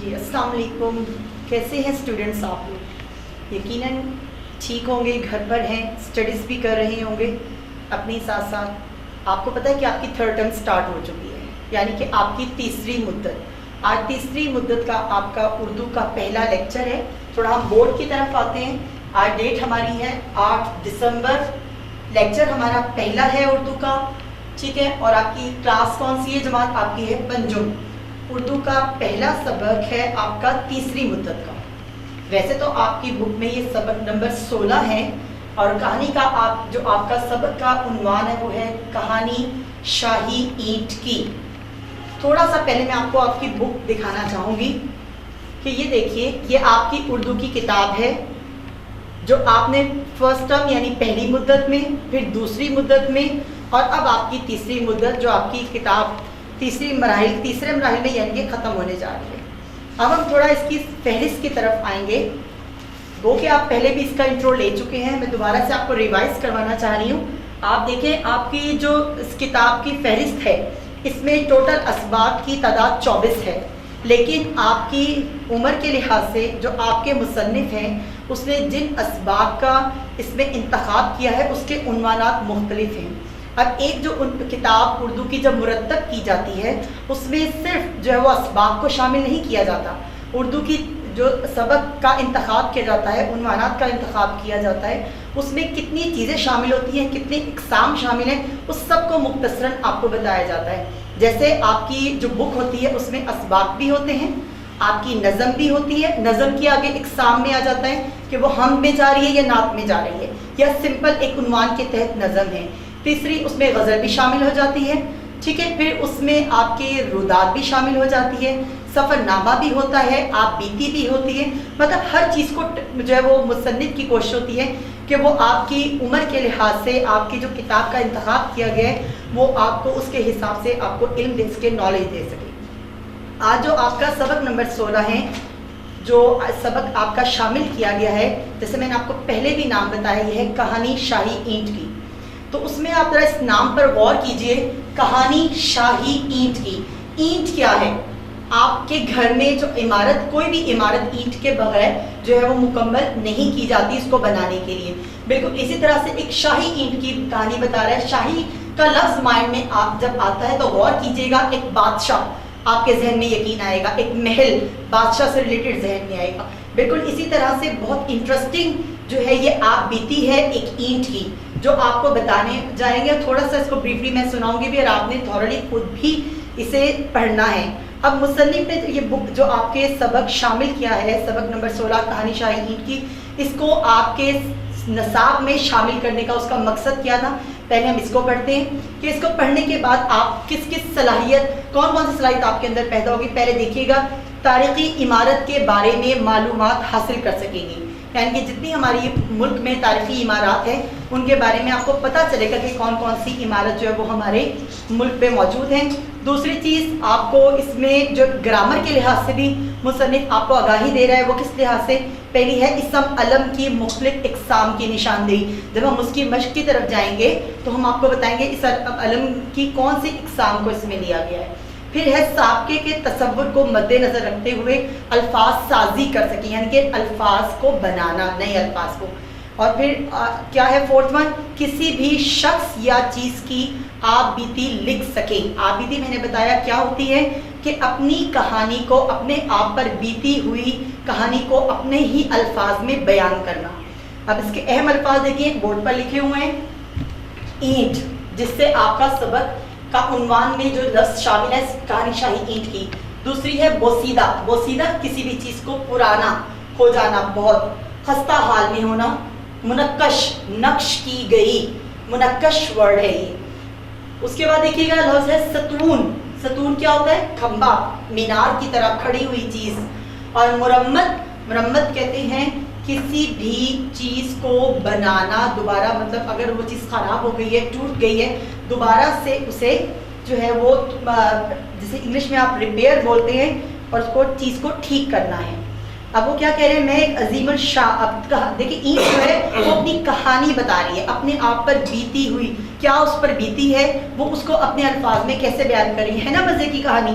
جی السلام علیکم. کیسے ہیں اسٹوڈنٹس آپ لوگ؟ یقیناً ٹھیک ہوں گے، گھر پر ہیں، اسٹڈیز بھی کر رہے ہوں گے اپنی ساتھ ساتھ. آپ کو پتہ ہے کہ آپ کی تھرڈ ٹرم سٹارٹ ہو چکی ہے، یعنی کہ آپ کی تیسری مدت. آج تیسری مدت کا آپ کا اردو کا پہلا لیکچر ہے. تھوڑا ہم بورڈ کی طرف آتے ہیں. آج ڈیٹ ہماری ہے 8 دسمبر. لیکچر ہمارا پہلا ہے اردو کا، ٹھیک ہے. اور آپ کی کلاس کون سی ہے؟ جماعت آپ کی ہے پنجم. اردو کا پہلا سبق ہے آپ کا تیسری مدت کا. ویسے تو آپ کی بک میں یہ سبق نمبر 16 ہے، اور کہانی کا آپ کا سبق کا عنوان ہے وہ ہے کہانی شاہی اینٹ کی. تھوڑا سا پہلے میں آپ کو آپ کی بک دکھانا چاہوں گی کہ یہ دیکھیے، یہ آپ کی اردو کی کتاب ہے جو آپ نے فرسٹ ٹرم یعنی پہلی مدت میں، پھر دوسری مدت میں، اور اب آپ کی تیسری مدت جو آپ کی کتاب تیسرے مراحل میں یعنی کہ ختم ہونے جا رہی ہے. اب ہم تھوڑا اس کی فہرست کی طرف آئیں گے. وہ کہ آپ پہلے بھی اس کا انٹرو لے چکے ہیں، میں دوبارہ سے آپ کو ریوائز کروانا چاہ رہی ہوں. آپ دیکھیں آپ کی جو اس کتاب کی فہرست ہے، اس میں ٹوٹل اسباق کی تعداد 24 ہے، لیکن آپ کی عمر کے لحاظ سے جو آپ کے مصنف ہیں اس نے جن اسباق کا اس میں انتخاب کیا ہے اس کے عنوانات مختلف ہیں. اب ایک جو کتاب اردو کی جب مرتب کی جاتی ہے اس میں صرف جو ہے وہ اسباق کو شامل نہیں کیا جاتا. اردو کی جو سبق کا انتخاب کیا جاتا ہے، عنوانات کا انتخاب کیا جاتا ہے، اس میں کتنی چیزیں شامل ہوتی ہیں، کتنے اقسام شامل ہیں، اس سب کو مختصراً آپ کو بتایا جاتا ہے. جیسے آپ کی جو بک ہوتی ہے اس میں اسباق بھی ہوتے ہیں، آپ کی نظم بھی ہوتی ہے. نظم کے آگے اقسام میں آ جاتا ہے کہ وہ حمد میں جا رہی ہے یا نعت میں جا رہی ہے، یا سمپل ایک عنوان کے تحت نظم ہے. تیسری اس میں غزل بھی شامل ہو جاتی ہے، ٹھیک ہے. پھر اس میں آپ کے روداد بھی شامل ہو جاتی ہے، سفر نامہ بھی ہوتا ہے، آپ بیتی بھی ہوتی ہے. مطلب ہر چیز کو جو ہے وہ مصنف کی کوشش ہوتی ہے کہ وہ آپ کی عمر کے لحاظ سے آپ کی جو کتاب کا انتخاب کیا گیا ہے وہ آپ کو اس کے حساب سے آپ کو علم دے سکے، نالج دے سکے. آج جو آپ کا سبق نمبر 16 ہے، جو سبق آپ کا شامل کیا گیا ہے، جیسے میں نے آپ کو پہلے بھی نام بتایا، یہ ہے کہانی شاہی اینٹ کی. تو اس میں آپ ذرا اس نام پر غور کیجئے، کہانی شاہی اینٹ کی. اینٹ کیا ہے؟ آپ کے گھر میں جو عمارت، کوئی بھی عمارت اینٹ کے بغیر جو ہے وہ مکمل نہیں کی جاتی اس کو بنانے کے لیے. بالکل اسی طرح سے ایک شاہی اینٹ کی کہانی بتا رہا ہے. شاہی کا لفظ مائنڈ میں آپ جب آتا ہے تو غور کیجئے گا، ایک بادشاہ آپ کے ذہن میں یقین آئے گا، ایک محل بادشاہ سے ریلیٹڈ ذہن میں آئے گا. بالکل اسی طرح سے بہت انٹرسٹنگ جو ہے یہ آپ بیتی ہے ایک اینٹ کی، جو آپ کو بتانے جائیں گے. تھوڑا سا اس کو بریفلی میں سناؤں گی بھی، اور آپ نے تھورلی خود بھی اسے پڑھنا ہے. اب مصنف نے یہ بک جو آپ کے سبق شامل کیا ہے، سبق نمبر 16 کہانی شاہی اینٹ کی، اس کو آپ کے نصاب میں شامل کرنے کا اس کا مقصد کیا تھا. پہلے ہم اس کو پڑھتے ہیں کہ اس کو پڑھنے کے بعد آپ کس کس صلاحیت، کون کون سی صلاحیت آپ کے اندر پیدا ہوگی. پہلے دیکھیے گا تاریخی عمارت کے بارے میں معلومات حاصل کر سکیں گے، یعنی کہ جتنی ہماری ملک میں تاریخی عمارات ہیں ان کے بارے میں آپ کو پتہ چلے گا کہ کون کون سی عمارت جو ہے وہ ہمارے ملک میں موجود ہیں. دوسری چیز آپ کو اس میں جو گرامر کے لحاظ سے بھی مصنف آپ کو آگاہی دے رہا ہے، وہ کس لحاظ سے؟ پہلی ہے اسم علم کی مختلف اقسام کی نشاندہی. جب ہم اس کی مشق کی طرف جائیں گے تو ہم آپ کو بتائیں گے اس علم کی کون سی اقسام کو اس میں لیا گیا ہے. پھر ہے سابقے کے تصور کو مد نظر رکھتے ہوئے الفاظ سازی کر سکیں، یعنی کہ الفاظ کو بنانا، نئے الفاظ کو. اور پھر کیا ہے فورتھ ون، کسی بھی شخص یا چیز کی آپ بیتی لکھ سکیں. آپ بیتی میں نے بتایا کیا ہوتی ہے کہ اپنی کہانی کو، اپنے آپ پر بیتی ہوئی کہانی کو اپنے ہی الفاظ میں بیان کرنا. اب اس کے اہم الفاظ دیکھیے بورڈ پر لکھے ہوئے ہیں. اینٹ، جس سے آپ کا سبق کا عنوان میں جو لفظ شامل ہے کہانی شاہی اینٹ کی. دوسری ہے بوسیدہ. بوسیدہ کسی بھی چیز کو پرانا ہو جانا، بہت خستہ حال میں ہونا. منقش، نقش کی گئی، منقش ورڈ ہے یہ. اس کے بعد دیکھیے گا لفظ ہے ستون. ستون کیا ہوتا ہے؟ کھمبا، مینار کی طرح کھڑی ہوئی چیز. اور مرمت، مرمت کہتے ہیں کسی بھی چیز کو بنانا دوبارہ، مطلب اگر وہ چیز خراب ہو گئی ہے، ٹوٹ گئی ہے، دوبارہ سے اسے جو ہے وہ جسے انگلش میں آپ ریپیئر بولتے ہیں، اور اس کو چیز کو ٹھیک کرنا ہے. اب وہ کیا کہہ رہے ہیں؟ میں ایک عظیم الشاہ. اب دیکھیں اینٹ جو ہے وہ اپنی کہانی بتا رہی ہے، اپنے آپ پر بیتی ہوئی، کیا اس پر بیتی ہے وہ اس کو اپنے الفاظ میں کیسے بیان کر رہی ہے نا. مزے کی کہانی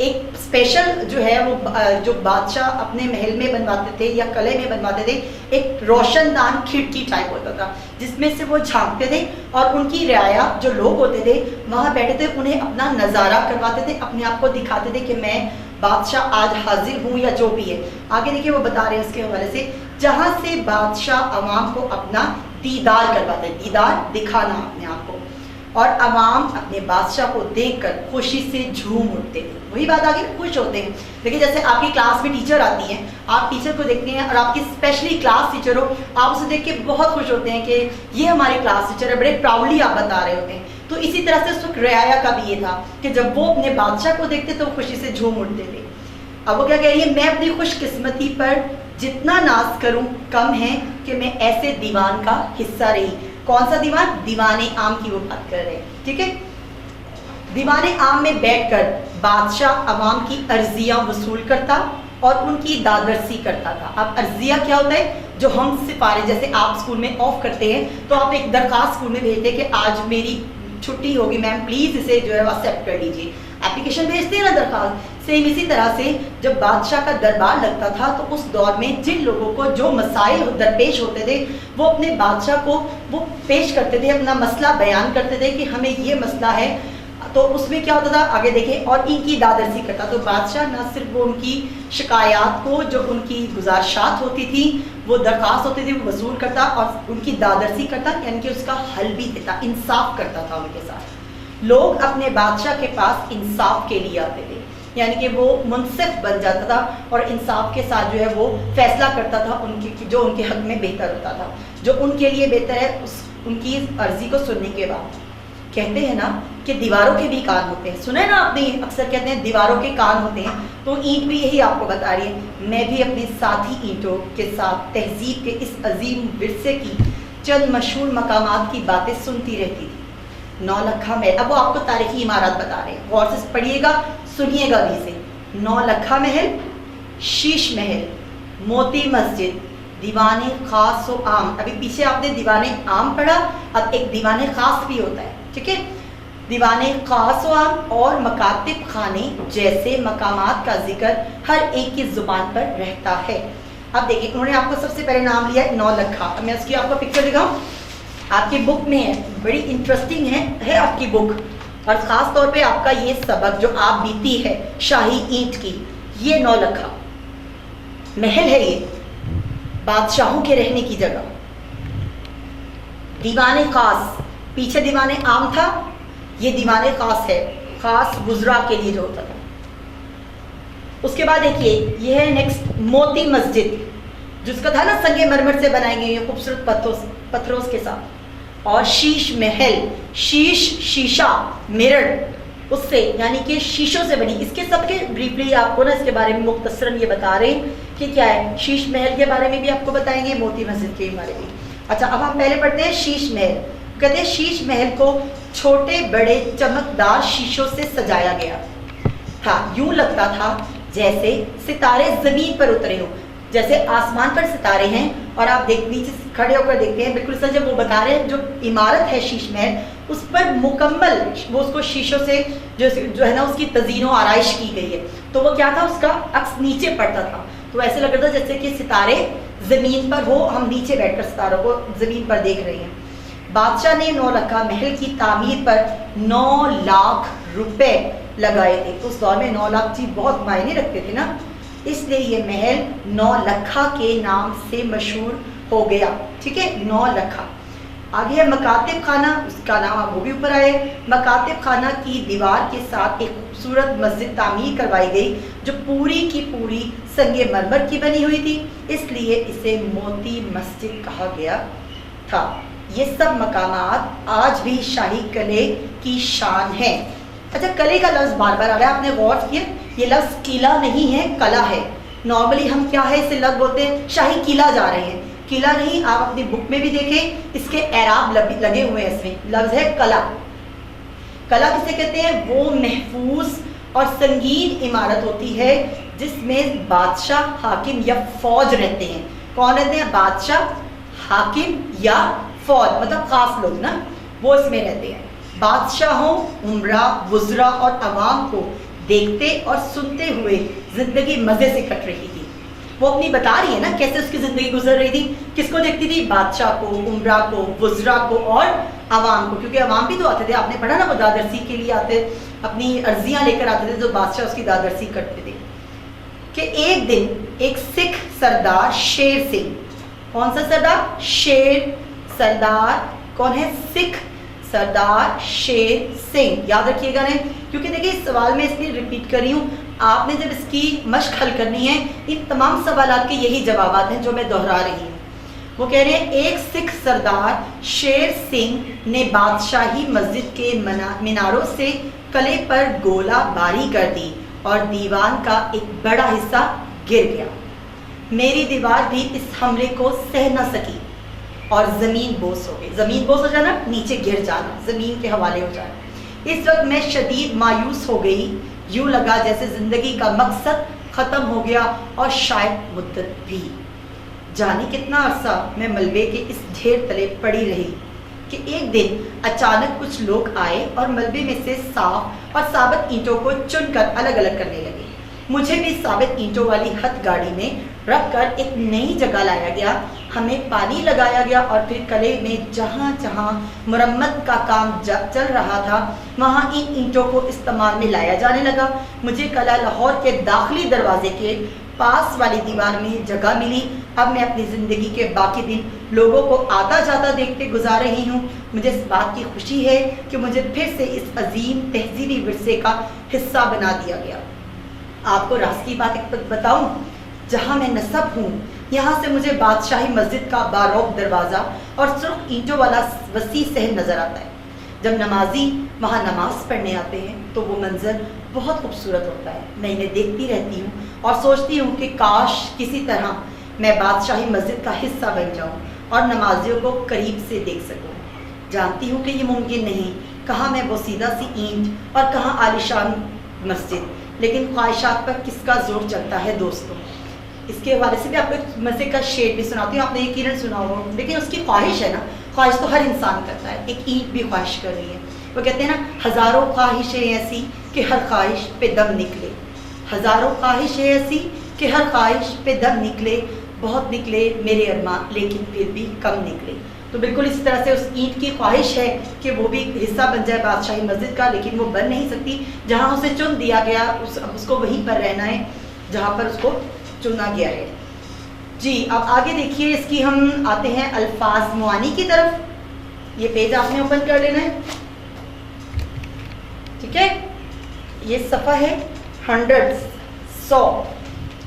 ایک اسپیشل جو ہے وہ جو بادشاہ اپنے محل میں بنواتے تھے یا قلعے میں بنواتے تھے، ایک روشن دان کھڑکی ٹائپ ہوتا تھا جس میں سے وہ جھانکتے تھے اور ان کی رعایا جو لوگ ہوتے تھے وہاں بیٹھے تھے، انہیں اپنا نظارہ کرواتے تھے، اپنے آپ کو دکھاتے تھے کہ میں بادشاہ آج حاضر ہوں یا جو بھی ہے. آگے دیکھیے وہ بتا رہے ہیں اس کے حوالے سے، جہاں سے بادشاہ عوام کو اپنا دیدار کرواتے ہیں، دیدار دکھانا اپنے آپ کو، اور عوام اپنے بادشاہ کو دیکھ کر خوشی سے جھوم اٹھتے ہیں. وہی بات آگے خوش ہوتے ہیں. دیکھیے جیسے آپ کی کلاس میں ٹیچر آتی ہیں، آپ ٹیچر کو دیکھتے ہیں اور آپ کی اسپیشلی کلاس ٹیچر ہو، آپ اسے دیکھ کے بہت خوش ہوتے ہیں کہ یہ ہماری کلاس ٹیچر ہے، بڑے پراؤڈلی آپ بتا رہے ہوتے ہیں. تو اسی طرح سے اس وقت رعایا کا بھی یہ تھا کہ جب وہ اپنے بادشاہ کو دیکھتے تو خوشی سے جھوم اٹھتے تھے. اب وہ کیا کہہ رہی ہے، میں اپنی خوش قسمتی پر جتنا ناز کروں کم ہے کہ میں ایسے دیوان کا حصہ رہی. کون سا دیوان؟ دیوان عام کی وہ بات کر رہے ہیں. ٹھیک ہے، دیوان عام میں بیٹھ کر بادشاہ عوام کی عرضیاں وصول کرتا اور ان کی دادرسی کرتا تھا. اب عرضیہ کیا ہوتا ہے؟ جو ہم سفارش، جیسے آپ اسکول میں آف کرتے ہیں تو آپ ایک درخواست اسکول میں بھیجتے ہیں کہ آج میری چھٹی ہوگی میم، پلیز اسے جو ہے ایکسیپٹ کر لیجیے. اپلیکیشن بھیجتے ہیں نا، درخواست. سیم اسی طرح سے جب بادشاہ کا دربار لگتا تھا تو اس دور میں جن لوگوں کو جو مسائل درپیش ہوتے تھے وہ اپنے بادشاہ کو وہ پیش کرتے تھے، اپنا مسئلہ بیان کرتے تھے کہ ہمیں یہ مسئلہ ہے. تو اس میں کیا ہوتا تھا آگے دیکھیں، اور ان کی دادرسی کرتا. تو بادشاہ نہ صرف وہ ان کی شکایات کو، جو ان کی گزارشات ہوتی تھی، وہ درخواست ہوتی تھی، وہ وصول کرتا اور ان کی دادرسی کرتا، یعنی کہ اس کا حل بھی دیتا، انصاف کرتا تھا ان کے ساتھ. لوگ اپنے بادشاہ کے پاس انصاف کے لیے آتے تھے، یعنی کہ وہ منصف بن جاتا تھا اور انصاف کے ساتھ جو ہے وہ فیصلہ کرتا تھا ان کی، جو ان کے حق میں بہتر ہوتا تھا، جو ان کے لیے بہتر ہے. ان کی عرضی کو سننے کے بعد کہتے ہیں نا کہ دیواروں کے بھی کان ہوتے ہیں. سنے نا آپ نے، اکثر کہتے ہیں دیواروں کے کان ہوتے ہیں، تو اینٹ بھی یہی آپ کو بتا رہی ہے. میں بھی اپنے ساتھی اینٹوں کے ساتھ تہذیب کے اس عظیم ورثے کی چند مشہور مقامات کی باتیں سنتی رہتی تھی. 9 لکھا محل، اب وہ آپ کو تاریخی عمارات بتا رہے ہیں، غور سے پڑھیے گا، سنیے گا بھی اسے. 9 لکھا محل، شیش محل، موتی مسجد، دیوان خاص و عام. ابھی پیچھے آپ نے دیوان عام پڑھا، اب ایک دیوان خاص بھی ہوتا ہے. ٹھیک ہے، دیوان خاص و عام اور مکاتب خانے جیسے مقامات کا ذکر ہر ایک کی زبان پر رہتا ہے. اب دیکھیں، انہوں نے آپ کو سب سے پہلے نام لیا ہے 9 لکھا. اب میں اس کی آپ کو پکچر دکھاؤں، آپ کی بک میں ہے، بڑی انٹرسٹنگ ہے آپ کی بک، اور خاص طور پہ آپ کا یہ سبق جو آپ بیتی ہے شاہی اینٹ کی. یہ 9 لکھا محل ہے، یہ بادشاہوں کے رہنے کی جگہ. دیوان خاص، پیچھے دیوان عام تھا، یہ دیوان خاص ہے، خاص وزراء کے لیے جو ہوتا تھا. اس کے بعد دیکھیے یہ ہے نیکسٹ موتی مسجد، جس کا تھا نا سنگ مرمر سے بنائی گئی ہے خوبصورت پتھروں کے ساتھ. اور شیش محل، شیش شیشہ، مرر، اس سے یعنی کہ شیشوں سے بنی. اس کے سب کے بریفلی آپ کو نا اس کے بارے میں مختصراً یہ بتا رہے ہیں کہ کیا ہے. شیش محل کے بارے میں بھی آپ کو بتائیں گے، موتی مسجد کے بارے میں. اچھا، اب ہم پہلے پڑھتے ہیں شیش محل. کہتے ہیں شیش محل کو چھوٹے بڑے چمکدار شیشوں سے سجایا گیا تھا. یوں لگتا تھا جیسے ستارے زمین پر اترے ہوں، جیسے آسمان پر ستارے ہیں اور آپ نیچے کھڑے ہو کر دیکھتے ہیں. بالکل سر جب وہ بتا رہے ہیں جو عمارت ہے شیش محل، اس پر مکمل وہ اس کو شیشوں سے جو ہے نا اس کی تزئین و آرائش کی گئی ہے. تو وہ کیا تھا، اس کا عکس نیچے پڑتا تھا، تو ایسے لگ رہا تھا جیسے کہ ستارے زمین پر ہو، ہم نیچے بیٹھ کر ستاروں کو زمین پر دیکھ رہے ہیں. بادشاہ نے 9 لکھا محل کی تعمیر پر 9 لاکھ روپے لگائے تھے. تو اس دور میں 9 لاکھ چیز بہت معنی رکھتے تھے نا، اس لیے یہ محل 9 لکھا کے نام سے مشہور ہو گیا. ٹھیک ہے، 9 لکھا. آگے ہے مکاتب خانہ، اس کا نام وہ بھی اوپر آئے. مکاتب خانہ کی دیوار کے ساتھ ایک خوبصورت مسجد تعمیر کروائی گئی جو پوری کی پوری سنگ مرمر کی بنی ہوئی تھی، اس لیے اسے موتی مسجد کہا گیا تھا. یہ سب مقامات آج بھی شاہی قلعے کی شان ہیں. اچھا، قلعے کا لفظ بار بار آ رہا ہے، آپ نے غور کیا، یہ لفظ قلعہ نہیں ہے، قلعہ ہے. نارملی ہم کیا ہے اسے لفظ بولتے ہیں شاہی قلعہ جا رہے ہیں، قلعہ نہیں. آپ اپنی بک میں بھی دیکھیں، اس کے اعراب لگے ہوئے ہیں، اس میں لفظ ہے قلعہ. قلعہ کسے کہتے ہیں؟ وہ محفوظ اور سنگین عمارت ہوتی ہے جس میں بادشاہ، حاکم یا فوج رہتے ہیں. کون رہتے ہیں؟ بادشاہ، حاکم یا فوج، مطلب خاص لوگ نا، وہ اس میں رہتے ہیں. بادشاہوں، عمرا، وزراء اور عوام کو دیکھتے اور سنتے ہوئے زندگی مزے سے کٹ رہی تھی. وہ اپنی بتا رہی ہے نا کیسے اس کی زندگی گزر رہی تھی. کس کو دیکھتی تھی؟ بادشاہ کو، عمرا کو، وزراء کو اور عوام کو، کیونکہ عوام بھی تو آتے تھے. آپ نے پڑھا نا وہ دادرسی کے لیے آتے، اپنی عرضیاں لے کر آتے تھے، جو بادشاہ اس کی دادرسی کرتے تھے. کہ ایک دن ایک سکھ سردار شیر سنگھ، کون سا سردار؟ شیر سردار کون ہے؟ سکھ سردار شیر سنگھ. یاد رکھیے گا نا، کیونکہ دیکھیے اس سوال میں اس لیے ریپیٹ کر رہی ہوں، آپ نے جب اس کی مشق حل کرنی ہے ان تمام سوالات کے یہی جوابات ہیں جو میں دہرا رہی ہوں. وہ کہہ رہے ہیں ایک سکھ سردار شیر سنگھ نے بادشاہی مسجد کے میناروں سے قلعے پر گولہ باری کر دی اور دیوان کا ایک بڑا حصہ گر گیا. میری دیوار بھی اس حملے کو سہ نہ سکی اور زمین بوس ہو گئی. زمین بوس ہو جانا، نیچے گر جانا، زمین کے حوالے ہو جانا. اس وقت میں شدید مایوس ہو گئی. یوں لگا جیسے زندگی کا مقصد ختم ہو گیا اور شاید مدت بھی. جانی کتنا عرصہ میں ملبے کے اس ڈھیر تلے پڑی رہی کہ ایک دن اچانک کچھ لوگ آئے اور ملبے میں سے صاف اور ثابت اینٹوں کو چن کر الگ الگ کرنے لگے. مجھے بھی ثابت اینٹوں والی ہتھ گاڑی میں رکھ کر ایک نئی جگہ لایا گیا. ہمیں پانی لگایا گیا اور پھر قلعے میں جہاں جہاں مرمت کا کام چل رہا تھا وہاں ان اینٹوں کو استعمال میں لایا جانے لگا. مجھے قلعہ لاہور کے داخلی دروازے کے پاس والی دیوار میں جگہ ملی. اب میں اپنی زندگی کے باقی دن لوگوں کو آتا جاتا دیکھتے گزار رہی ہوں. مجھے اس بات کی خوشی ہے کہ مجھے پھر سے اس عظیم تہذیبی ورثے کا حصہ بنا دیا گیا. آپ کو راز کی بات ایک بتاؤں، جہاں میں نسب ہوں یہاں سے مجھے بادشاہی مسجد کا باروق دروازہ اور سرخ اینٹوں والا وسیع صحن نظر آتا ہے. جب نمازی وہاں نماز پڑھنے آتے ہیں تو وہ منظر بہت خوبصورت ہوتا ہے. میں انہیں دیکھتی رہتی ہوں اور سوچتی ہوں کہ کاش کسی طرح میں بادشاہی مسجد کا حصہ بن جاؤں اور نمازیوں کو قریب سے دیکھ سکوں. جانتی ہوں کہ یہ ممکن نہیں. کہاں میں بوسیدہ سی اینٹ اور کہاں عالیشان مسجد، لیکن خواہشات پر کس کا زور چلتا ہے دوستوں. اس کے حوالے سے بھی آپ کو مزے کا شعر بھی سناتی ہوں، آپ نے یقیناً سنا ہو، لیکن اس کی خواہش ہے نا، خواہش تو ہر انسان کرتا ہے. ایک اینٹ بھی خواہش کر رہی ہے. وہ کہتے ہیں نا ہزاروں خواہشیں ایسی کہ ہر خواہش پہ دم نکلے. ہزاروں خواہشیں ایسی کہ ہر خواہش پہ دم نکلے. بہت نکلے میرے ارماں لیکن پھر بھی کم نکلے. تو بالکل اس طرح سے اس اینٹ کی خواہش ہے کہ وہ بھی حصہ بن جائے بادشاہی مسجد کا، لیکن وہ بن نہیں سکتی. جہاں اسے چن دیا گیا اس کو وہیں پر رہنا ہے جہاں پر اس کو چنا گیا ہے. جی اب آگے دیکھیے، اس کی ہم آتے ہیں الفاظ معانی کی طرف. یہ پیج آپ نے اوپن کر لینا ہے، ٹھیک ہے. یہ صفحہ ہے 100.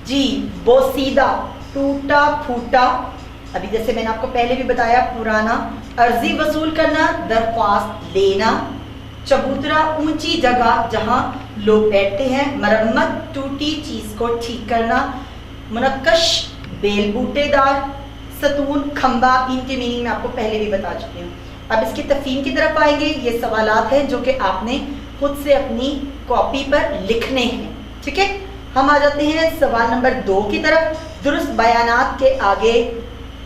جی بوسیدہ، ٹوٹا پھوٹا. ابھی جیسے میں نے آپ کو پہلے بھی بتایا، پرانا. عرضی وصول کرنا، درخواست لینا. چبوترا، اونچی جگہ جہاں لوگ بیٹھتے ہیں. مرمت، ٹوٹی چیز کو ٹھیک کرنا. منقش، بیل بوٹے دار. ستون، کھمبا. ان کے میننگ میں آپ کو پہلے بھی بتا چکی ہوں. اب اس کی تفہیم کی طرف آئیں گے. یہ سوالات ہیں جو کہ آپ نے خود سے اپنی کاپی پر لکھنے ہیں، ٹھیک ہے. ہم آ جاتے ہیں سوال نمبر 2 کی طرف. درست بیانات کے آگے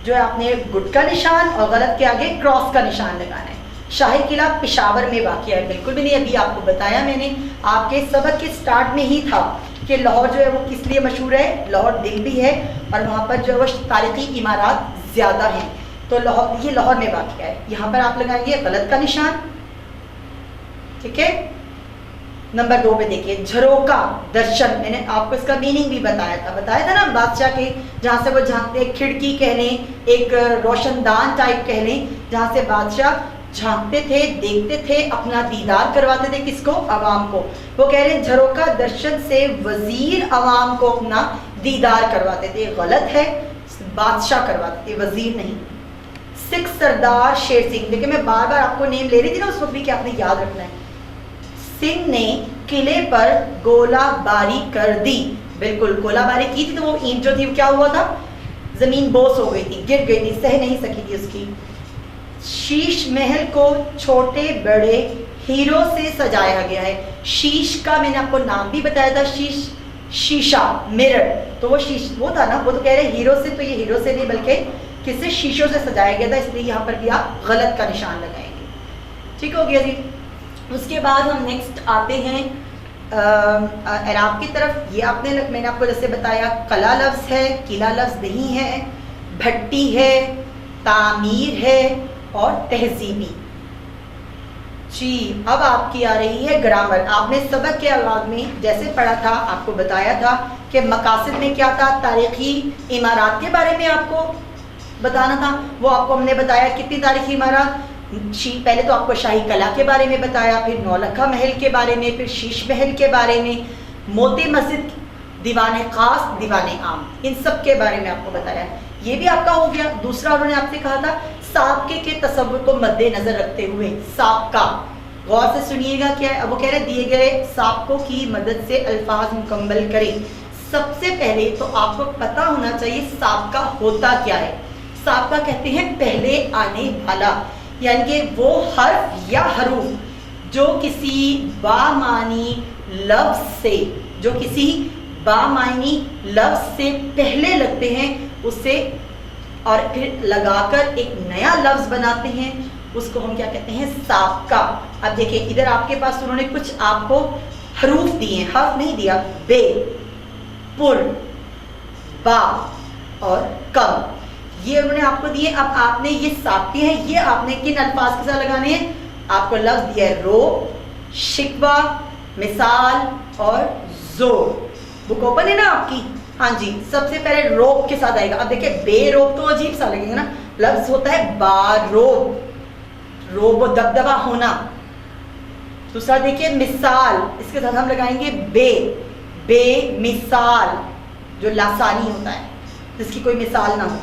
جو ہے آپ نے گڈ کا نشان اور غلط کے آگے کراس کا نشان لگانا ہے. شاہی قلعہ پشاور میں واقع ہے. بالکل بھی نہیں، ابھی آپ کو بتایا میں نے آپ کے سبق کے سٹارٹ میں ہی تھا کہ لاہور جو ہے وہ کس لیے مشہور ہے. لاہور دل بھی ہے اور وہاں پر جو ہے وہ تاریخی عمارات زیادہ ہیں. تو لاہور، یہ لاہور میں واقع ہے. یہاں پر آپ لگائیں گے غلط کا نشان، ٹھیک ہے. نمبر 2 پہ دیکھیے، جھروکا درشن. میں نے آپ کو اس کا میننگ بھی بتایا تھا نا، بادشاہ کے جہاں سے وہ جھانکتے، کھڑکی کہہ لیں، ایک روشن دان ٹائپ کہہ لیں، جہاں سے بادشاہ جھانکتے تھے، دیکھتے تھے، اپنا دیدار کرواتے تھے. کس کو؟ عوام کو. وہ کہہ رہے ہیں جھروکا درشن سے وزیر عوام کو اپنا دیدار کرواتے تھے. غلط ہے، بادشاہ کرواتے تھے، وزیر نہیں. سکھ سردار شیر سنگھ. دیکھیں میں بار بار آپ کو نیم لے رہی تھی نا اس وقت بھی کہ آپ نے یاد رکھنا ہے. سنگھ نے قلعے پر گولہ باری کر دی. بالکل گولہ باری کی تھی تو وہ اینٹ جو تھی وہ کیا ہوا تھا؟ زمین بوس ہو گئی تھی، گر گئی تھی، سہ نہیں سکی تھی اس کی. شیش محل کو چھوٹے بڑے ہیرو سے سجایا گیا ہے. شیش کا میں نے آپ کو نام بھی بتایا تھا، شیش شیشہ، مرر. تو وہ شیش وہ تھا نا، وہ تو کہہ رہے ہیرو سے، تو یہ ہیرو سے نہیں بلکہ کس سے؟ شیشوں سے سجایا گیا تھا. اس لیے یہاں پر بھی آپ غلط کا نشان لگائیں گے. ٹھیک ہو گیا جی. اس کے بعد ہم نیکسٹ آتے ہیں اعراب کی طرف یہ میں نے آپ کو جیسے بتایا قلعہ لفظ ہے، قلعہ لفظ نہیں ہے، بھٹی ہے، تعمیر ہے اور تہذیبی. جی اب آپ کی آ رہی ہے گرامر. آپ نے سبق کے آغاز میں جیسے پڑھا تھا، آپ کو بتایا تھا کہ مقاصد میں کیا تھا، تاریخی عمارات کے بارے میں آپ کو بتانا تھا. وہ آپ کو ہم نے بتایا کتنی تاریخی عمارات. پہلے تو آپ کو شاہی قلعہ کے بارے میں بتایا، پھر نولکھا محل کے بارے میں، پھر شیش محل کے بارے میں، موتی مسجد، دیوان خاص، دیوان عام، ان سب کے بارے میں آپ کو بتایا. یہ بھی آپ کا ہو گیا. دوسرا انہوں نے آپ سے کہا تھا سابقے کے تصور کو مد نظر رکھتے ہوئے سابقہ. غور سے سنیے گا کیا ہے. اب وہ کہہ رہے دیے گئے سابقوں کی مدد سے الفاظ مکمل کریں. سب سے پہلے تو آپ کو پتہ ہونا چاہیے سابقہ ہوتا کیا ہے. سابقہ کہتے ہیں پہلے آنے والا، یعنی کہ وہ حرف یا حروف جو کسی بامعنی لفظ سے پہلے لگتے ہیں اسے اور پھر لگا کر ایک نیا لفظ بناتے ہیں، اس کو ہم کیا کہتے ہیں سابقہ. اب دیکھیں ادھر آپ کے پاس انہوں نے کچھ آپ کو حروف دیے ہیں، حرف نہیں دیا. بے، پر، با اور کم، یہ انہوں نے آپ کو دیے. اب آپ نے یہ سابقے ہیں، یہ آپ نے کن الفاظ کے ساتھ لگانے ہیں. آپ کو لفظ دیا ہے رو، شکوہ، مثال اور زور. بک اوپن ہے نا آپ کی؟ ہاں جی. سب سے پہلے روب کے ساتھ آئے گا. اب دیکھیں بے روب تو عجیب سا لگے گا نا. لفظ ہوتا ہے باروب، روب و دبدبا ہونا. دوسرا دیکھیے مثال، اس کے ساتھ ہم لگائیں گے بے مثال، جو لاسانی ہوتا ہے، جس کی کوئی مثال نہ ہو.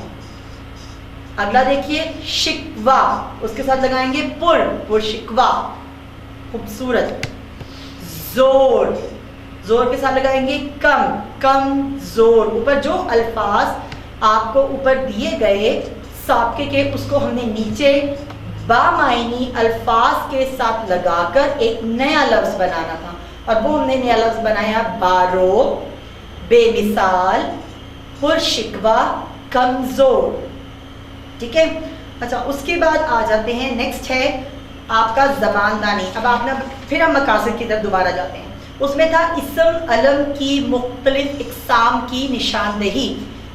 اگلا دیکھیے شکوہ، اس کے ساتھ لگائیں گے پر شکوہ، خوبصورت. زور کے ساتھ لگائیں گے کم زور. اوپر جو الفاظ آپ کو اوپر دیے گئے سابقے کے، اس کو ہم نے نیچے بامعنی الفاظ کے ساتھ لگا کر ایک نیا لفظ بنانا تھا، اور وہ ہم نے نیا لفظ بنایا بارو، بے مثال، پر شکوہ، کمزور. ٹھیک ہے. اچھا اس کے بعد آ جاتے ہیں، نیکسٹ ہے آپ کا زبان دانی. اب آپ نے پھر ہم مقاصد کی طرف دوبارہ جاتے ہیں. اس میں تھا اسم علم کی مختلف اقسام کی نشاندہی.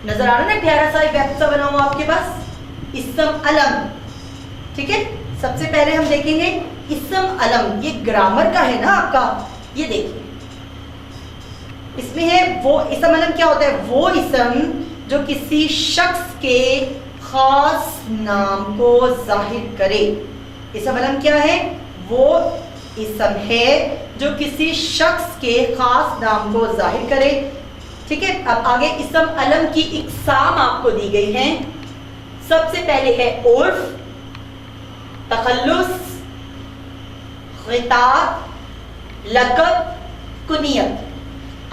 نظر آ رہا نا پیارا سا ویب سا بنا ہوا آپ کے پاس، اسم علم. ٹھیک ہے. سب سے پہلے ہم دیکھیں گے اسم علم، یہ گرامر کا ہے نا آپ کا. یہ دیکھیے اس میں ہے وہ اسم علم کیا ہوتا ہے، وہ اسم جو کسی شخص کے خاص نام کو ظاہر کرے. اسم علم کیا ہے، وہ اسم ہے جو کسی شخص کے خاص نام کو ظاہر کرے. ٹھیک ہے. اب آگے اسم علم کی اقسام آپ کو دی گئی ہیں. سب سے پہلے ہے عرف، تخلص، خطاب، لقب، کنیت.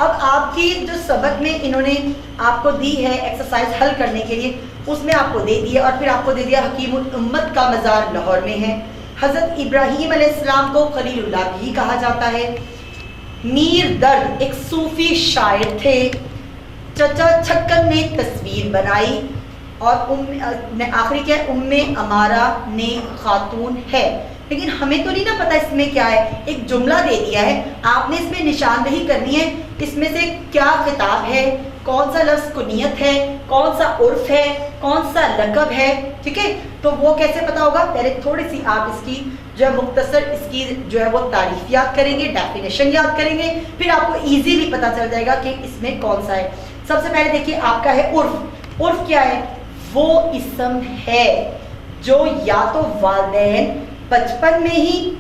اب آپ کی جو سبق میں انہوں نے آپ کو دی ہے ایکسرسائز حل کرنے کے لیے، اس میں آپ کو دے دیا، اور پھر آپ کو دے دیا حکیم الامت کا مزار لاہور میں ہے. حضرت ابراہیم علیہ السلام کو خلیل اللہ بھی کہا جاتا ہے. میر درد ایک صوفی شاعر تھے. چچا چھکن نے تصویر بنائی. اور آخری کیا ہے، امارہ نے خاتون ہے. لیکن ہمیں تو نہیں نا پتا اس میں کیا ہے. ایک جملہ دے دیا ہے، آپ نے اس میں نشاندہی کرنی ہے اس میں سے کیا خطاب ہے، کون سا لفظ کنیت ہے، کون سا عرف ہے، کون سا لقب ہے. ٹھیک ہے. تو وہ کیسے پتا ہوگا، پہلے تھوڑی سی آپ اس کی جو ہے مختصر اس کی جو ہے وہ تعریف یاد کریں گے، ڈیفینیشن یاد کریں گے، پھر آپ کو ایزیلی پتا چل جائے گا کہ اس میں کون سا ہے. سب سے پہلے دیکھیے آپ کا ہے عرف. عرف کیا ہے، وہ اسم ہے جو یا تو والدین بچپن میں ہی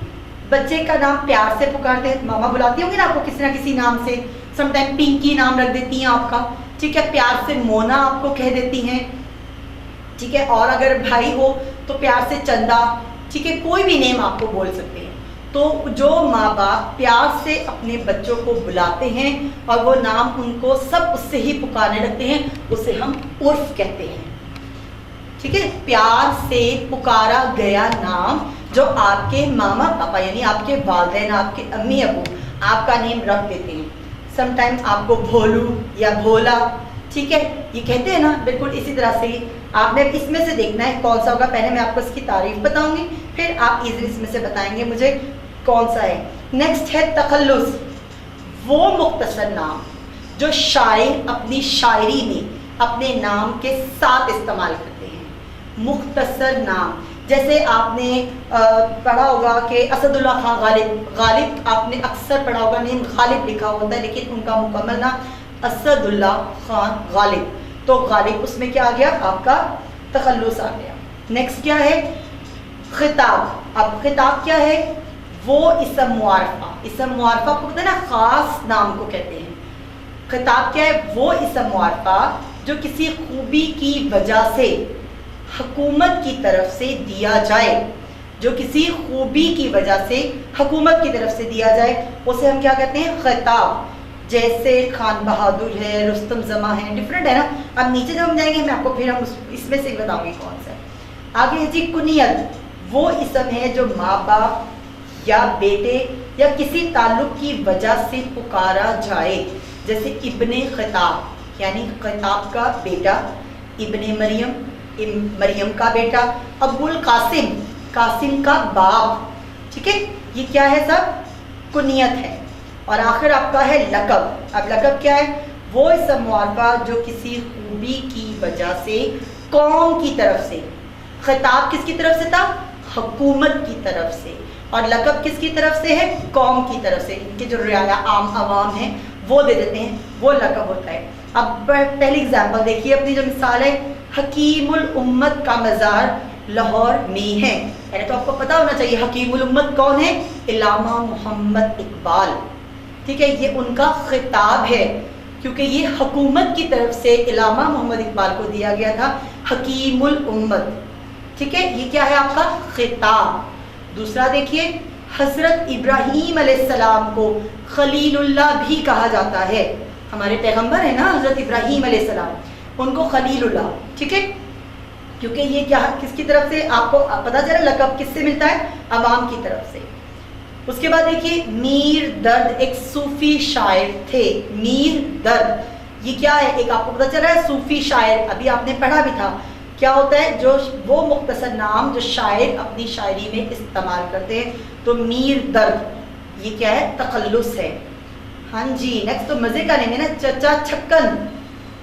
بچے کا نام پیار سے پکارتے ہیں. ماما بلاتی ہوں گی نا آپ کو کسی نہ کسی نام سے، سم ٹائم پنکی نام رکھ دیتی ہیں آپ کا. ٹھیک ہے. پیار سے مونا آپ کو کہہ دیتی ہیں. ٹھیک ہے. اور اگر بھائی ہو تو پیار سے چندا. ٹھیک ہے. کوئی بھی نیم آپ کو بول سکتے ہیں. تو جو ماں باپ پیار سے اپنے بچوں کو بلاتے ہیں اور وہ نام ان کو سب اس سے ہی پکارنے لگتے ہیں، اسے ہم عرف کہتے ہیں. ٹھیک ہے. پیار سے پکارا گیا نام جو آپ کے ماما پاپا یعنی آپ کے والدین، آپ کے امی ابو آپ کا نیم رکھ دیتے ہیں. سم ٹائم آپ کو بھولو یا بھولا. ٹھیک ہے. یہ کہتے ہیں نا، بالکل اسی طرح سے آپ نے اس میں سے دیکھنا ہے کون سا ہوگا. پہلے میں آپ کو اس کی تعریف بتاؤں گی، پھر آپ ایزیلی اس میں سے بتائیں گے مجھے کون سا ہے. نیکسٹ ہے تخلص. وہ مختصر نام جو شاعر اپنی شاعری میں اپنے نام کے ساتھ استعمال کرتے ہیں. مختصر نام جیسے آپ نے پڑھا ہوگا کہ اسد اللہ خان غالب آپ نے اکثر پڑھا ہوگا نیم غالب لکھا ہوتا ہے لیکن ان کا مکمل نام اسد اللہ خان غالب. تو غالب اس میں کیا آ گیا آپ کا تخلص آ گیا. نیکسٹ کیا ہے خطاب. اب خطاب کیا ہے وہ اسم معارفہ. اسم معارفہ کو کہتے ہیں نا خاص نام کو کہتے ہیں. خطاب کیا ہے وہ اسم معارفہ جو کسی خوبی کی وجہ سے حکومت کی طرف سے دیا جائے. جو کسی خوبی کی وجہ سے حکومت کی طرف سے دیا جائے اسے ہم کیا کہتے ہیں خطاب. جیسے خان بہادر ہے رستم زماں ہے ڈفرینٹ ہے نا. اب نیچے جب ہم جائیں گے میں آپ کو پھر ہم اس میں سے بتاؤں گی کون سا ہے. آگے ہے جی کنیت. وہ اسم ہے جو ماں باپ یا بیٹے یا کسی تعلق کی وجہ سے پکارا جائے. جیسے ابن خطاب یعنی خطاب کا بیٹا, ابن مریم کا بیٹا, ابو القاسم قاسم کا باپ. ٹھیک ہے یہ کیا ہے سب کنیت ہے. اور آخر آپ کا ہے لقب. اب لقب کیا ہے وہ اسم معارفہ جو کسی خوبی کی وجہ سے قوم کی طرف سے. خطاب کس کی طرف سے تھا حکومت کی طرف سے اور لقب کس کی طرف سے ہے قوم کی طرف سے. ان کے جو رعایا عام عوام ہیں وہ دے دیتے ہیں وہ لقب ہوتا ہے. اب پہلی اگزامپل دیکھیے اپنی جو مثال ہے حکیم الامت کا مزار لاہور میں ہے. یعنی تو آپ کو پتا ہونا چاہیے حکیم الامت کون ہے علامہ محمد اقبال. ٹھیک ہے یہ ان کا خطاب ہے کیونکہ یہ حکومت کی طرف سے علامہ محمد اقبال کو دیا گیا تھا حکیم الامت. ٹھیک ہے یہ کیا ہے آپ کا خطاب. دوسرا دیکھیے حضرت ابراہیم علیہ السلام کو خلیل اللہ بھی کہا جاتا ہے. ہمارے پیغمبر ہیں نا حضرت ابراہیم علیہ السلام ان کو خلیل اللہ. ٹھیک ہے کیونکہ یہ کیا کس کی طرف سے آپ کو پتا چلا لقب کس سے ملتا ہے عوام کی طرف سے. اس کے بعد دیکھیے میر درد ایک صوفی شاعر تھے. میر درد یہ کیا ہے ایک آپ کو پتا چل رہا ہے صوفی شاعر. ابھی آپ نے پڑھا بھی تھا کیا ہوتا ہے جو وہ مختصر نام جو شاعر اپنی شاعری میں استعمال کرتے ہیں. تو میر درد یہ کیا ہے تخلص ہے. ہاں جی نیکسٹ تو مزے کا نہیں ہے نا چچا چھکن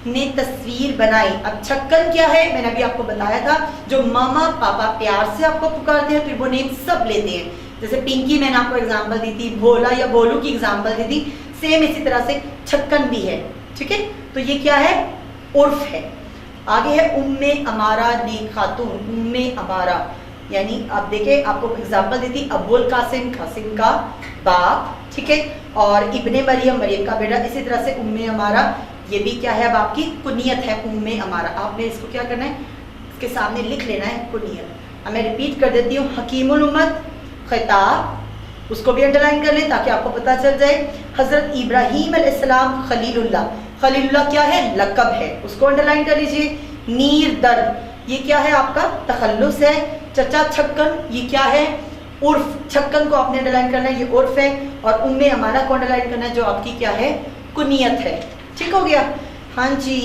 نے تصویر بنائی. اب چھکن کیا ہے میں نے ابھی آپ کو بتایا تھا جو ماما پاپا پیار سے آپ کو پکارتے ہیں پھر وہ نیم سب لیتے ہیں. جیسے پنکی میں نے آپ کو اگزامپل دی تھی بھولا یا بھولو کی اگزامپل دی تھی سیم اسی طرح سے چھکن بھی ہے. ٹھیک ہے تو یہ کیا ہے عرف ہے. آگے ہے ام امارہ نیک خاتون. ام امارہ یعنی آپ دیکھیں آپ کو اگزامپل دی تھی ابو القاسم قاسم کا باپ. ٹھیک ہے اور ابن مریم مریم کا بیٹا. اسی طرح سے ام امارہ یہ بھی کیا ہے اب آپ کی کنیت ہے ام امارہ. آپ نے اس کو کیا کرنا ہے اس کے سامنے لکھ لینا ہے کنیت. اب میں ریپیٹ کر دیتی ہوں حکیم الامت خطاب اس کو بھی انڈر لائن کر لیں تاکہ آپ کو پتا چل جائے. حضرت ابراہیم علیہ السلام خلیل اللہ. خلیل اللہ کیا ہے لقب ہے اس کو انڈر لائن کر لیجیے. نیر درد یہ کیا ہے آپ کا تخلص ہے. چچا چھکن یہ کیا ہے عرف. چھکن کو آپ نے انڈر لائن کرنا ہے یہ عرف ہے. اور ام امانہ کو انڈر لائن کرنا ہے جو آپ کی کیا ہے کنیت ہے. ٹھیک ہو گیا. ہاں جی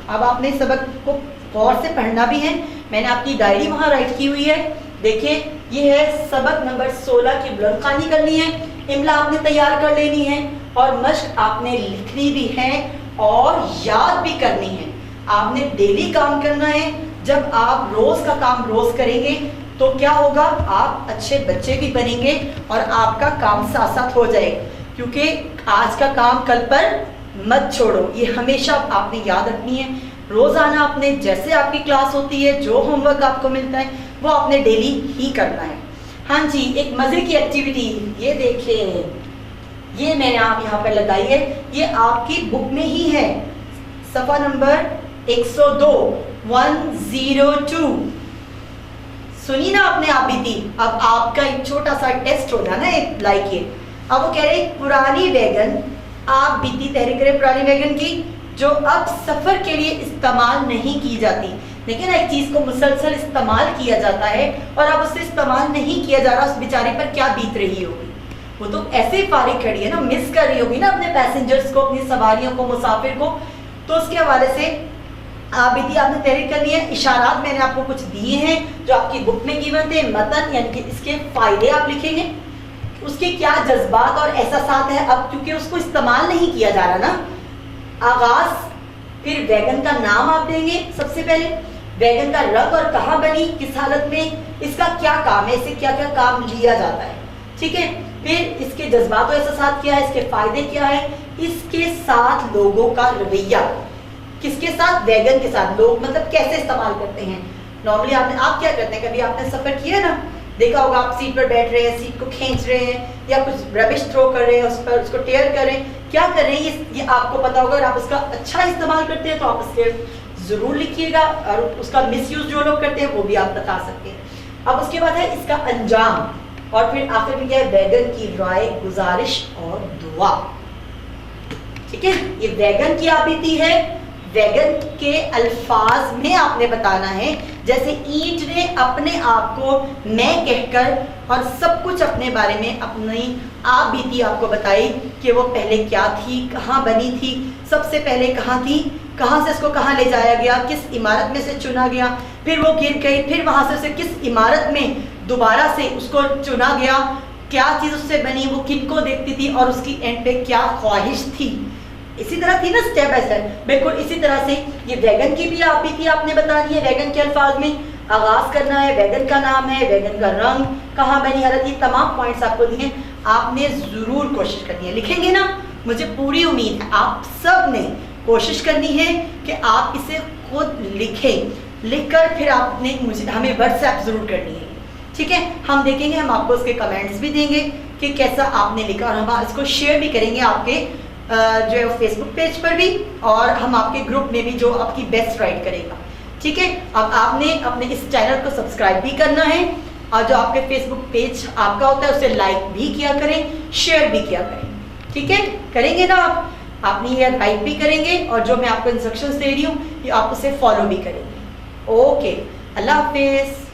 اب آپ نے سبق کو غور سے پڑھنا بھی ہے. میں نے آپ کی ڈائری وہاں رائٹ کی ہوئی ہے. دیکھیں یہ ہے سبق نمبر 16 کی بلند خوانی کرنی ہے. املا آپ نے تیار کر لینی ہے اور مشق آپ نے لکھنی بھی ہے اور یاد بھی کرنی ہے. آپ نے ڈیلی کام کرنا ہے. جب آپ روز کا کام روز کریں گے تو کیا ہوگا آپ اچھے بچے بھی بنیں گے اور آپ کا کام ساتھ ساتھ ہو جائے گا. کیونکہ آج کا کام کل پر مت چھوڑو یہ ہمیشہ آپ نے یاد رکھنی ہے. روزانہ آپ نے جیسے آپ کی کلاس ہوتی ہے جو ہوم ورک آپ کو ملتا ہے وہ آپ نے ڈیلی ہی کرنا ہے. ہاں جی ایک مزے کی ایکٹیویٹی یہ دیکھیں یہ میں نے آپ یہاں پر لگائی ہے. یہ آپ کی بک میں ہی ہے صفحہ نمبر 102 102. سنی نا آپ نے آپ بھی تھی. اب آپ کا ایک چھوٹا سا ٹیسٹ ہوگا نا ایک لائک یہ. اب وہ کہہ رہے پرانی ویگن آپ بیتی تحریک کریں پرانی ویگن کی جو اب سفر کے لیے استعمال نہیں کی جاتی. لیکن ایک چیز کو مسلسل استعمال کیا جاتا ہے اور اب اسے استعمال نہیں کیا جا رہا اس بیچاری پر کیا بیت رہی ہوگی. وہ تو ایسے فارغ کھڑی ہے نا مس کر رہی ہوگی نا اپنے پیسنجرز کو اپنی سواریوں کو مسافر کو. تو اس کے حوالے سے آپ بیتی آپ نے تحریر کرنی ہے. اشارات میں نے آپ کو کچھ دیے ہیں جو آپ کی بک میں گیون تھے. متن یعنی کہ اس کے فائدے آپ لکھیں گے اس کے کیا جذبات اور احساسات ہیں اب، کیونکہ اس کو استعمال نہیں کیا جا رہا نا. آغاز، پھر ویگن کا نام آپ دیں گے سب سے پہلے، ویگن کا رنگ اور کہاں بنی، کس حالت میں، اس کا کیا کام ہے، اس سے کیا کیا کام لیا جاتا ہے. ٹھیک ہے. پھر اس کے جذبات و احساسات کیا ہے، اس کے فائدے کیا ہے، اس کے ساتھ لوگوں کا رویہ، کس کے ساتھ، ویگن کے ساتھ. لوگ مطلب کیسے استعمال کرتے ہیں. نارملی آپ کیا کرتے ہیں، کبھی آپ نے سفر کیا نا، دیکھا ہوگا آپ سیٹ پر بیٹھ رہے ہیں، سیٹ کو کھینچ رہے ہیں یا کچھ ربش تھرو کر رہے ہیں اس پر، اس کو ٹیئر کر رہے ہیں، کیا کر رہے ہیں، یہ آپ کو پتا ہوگا. اگر آپ اس کا اچھا استعمال کرتے ہیں تو آپ اس کے ضرور لکھیے گا، اور اس کا مس یوز جو لوگ کرتے ہیں وہ بھی آپ بتا سکتے ہیں. اب اس کے بعد ہے اس کا انجام، اور پھر آخر میں کیا ہے، ویگن کی رائے، گزارش اور دعا. ٹھیک ہے. یہ ویگن کی آبیتی ہے. ویگن کے الفاظ میں آپ نے بتانا ہے، جیسے اینٹ نے اپنے آپ کو میں کہہ کر اور سب کچھ اپنے بارے میں اپنی آپ بیتی آپ کو بتائی کہ وہ پہلے کیا تھی، کہاں بنی تھی، سب سے پہلے کہاں تھی، کہاں سے اس کو کہاں لے جایا گیا، کس عمارت میں سے چنا گیا، پھر وہ گر گئی، پھر وہاں سے اسے کس عمارت میں دوبارہ سے اس کو چنا گیا، کیا چیز اس سے بنی، وہ کن کو دیکھتی تھی، اور اس کی اینڈ پہ کیا خواہش تھی. اسی طرح تھی نا اسٹیپ بائی اسٹیپ. بالکل اسی طرح سے یہ ویگن کی بھی آپ تھی، آپ نے بتانی ہے. ویگن کے الفاظ میں آغاز کرنا ہے، ویگن کا نام ہے، ویگن کا رنگ، کہاں بنی حالت، یہ تمام پوائنٹس آپ کو دیے. آپ نے ضرور کوشش کرنی ہے. لکھیں گے نا، مجھے پوری امید ہے آپ سب نے کوشش کرنی ہے کہ آپ اسے خود لکھیں. لکھ کر پھر آپ نے ہمیں واٹس ایپ ضرور کرنی ہے. ٹھیک ہے. ہم دیکھیں گے، ہم آپ کو اس کے کمنٹس بھی دیں گے کہ کیسا آپ نے لکھا، اور ہم اس کو شیئر بھی کریں گے آپ کے جو ہے فیس بک پیج پر بھی، اور ہم آپ کے گروپ میں بھی جو آپ کی بیسٹ رائٹ کرے گا. ٹھیک ہے. اب آپ نے اپنے اس چینل کو سبسکرائب بھی کرنا ہے، اور جو آپ کے فیس بک پیج آپ کا ہوتا ہے اسے لائک بھی کیا کریں، شیئر بھی کیا کریں. ٹھیک ہے. کریں گے نا آپ نے یہ لائک بھی کریں گے، اور جو میں آپ کو انسٹرکشنز دے رہی ہوں یہ آپ اسے فالو بھی کریں گے. اوکے. اللہ حافظ.